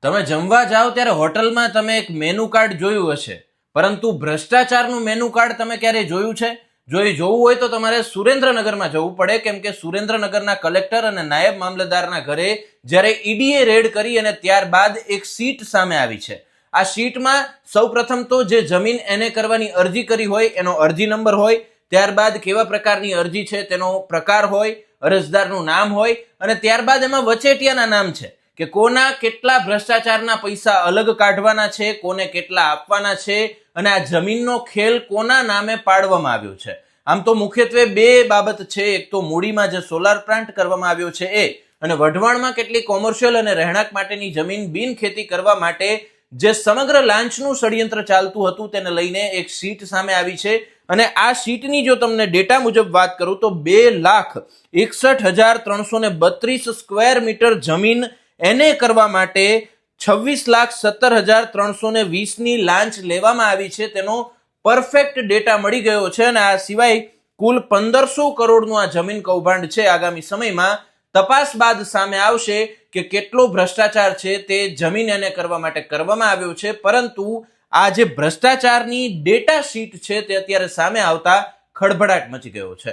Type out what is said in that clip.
તમે જમવા જાઓ ત્યારે હોટલમાં તમે એક મેનુ કાર્ડ જોયું હશે, પરંતુ ભ્રષ્ટાચારનું મેનુ કાર્ડ તમે ક્યારે જોયું છે? જો એ જોવું હોય તો તમારે સુરેન્દ્રનગરમાં જવું પડે, કેમ કે સુરેન્દ્રનગરના કલેક્ટર અને નાયબ મામલતદારના ઘરે જ્યારે ઈડીએ રેડ કરી અને ત્યારબાદ એક શીટ સામે આવી છે. આ શીટમાં સૌપ્રથમ તો જે જમીન એને કરવાની અરજી કરી હોય એનો અરજી નંબર હોય, ત્યારબાદ કેવા પ્રકારની અરજી છે તેનો પ્રકાર હોય, અરજદારનું નામ હોય, અને ત્યારબાદ એમાં વચેટિયાના નામ છે કે કોના કેટલા ભ્રષ્ટાચારના પૈસા અલગ કાઢવાના છે, કોને કેટલા આપવાના છે, અને આ જમીનનો ખેલ કોના નામે પાડવામાં આવ્યો છે. આમ તો મુખ્યત્વે બે બાબત છે. એક તો મૂડીમાં જે સોલાર પ્લાન્ટ કરવામાં આવ્યો છે એ, અને વઢવાણમાં કેટલી કોમર્શિયલ અને રહેણાંક માટેની જમીન બિનખેતી કરવા માટે જે સમગ્ર લાંચનું ષડયંત્ર ચાલતું હતું તેને લઈને એક શીટ સામે આવી છે. અને આ શીટની જો તમને ડેટા મુજબ વાત કરું તો 2,61,332 સ્ક્વેર મીટર જમીન એને કરવા માટે 26,17,320 ની લાંચ લેવામાં આવી છે. તેનો પરફેક્ટ ડેટા મળી ગયો છે. અને આ સિવાય કુલ 1,500 કરોડનું આ જમીન કૌભાંડ છે. આગામી સમયમાં તપાસ બાદ સામે આવશે કે કેટલો ભ્રષ્ટાચાર છે તે જમીન એને કરવા માટે કરવામાં આવ્યો છે. પરંતુ આ જે ભ્રષ્ટાચારની ડેટા શીટ છે તે અત્યારે સામે આવતા ખળભળાટ મચી ગયો છે.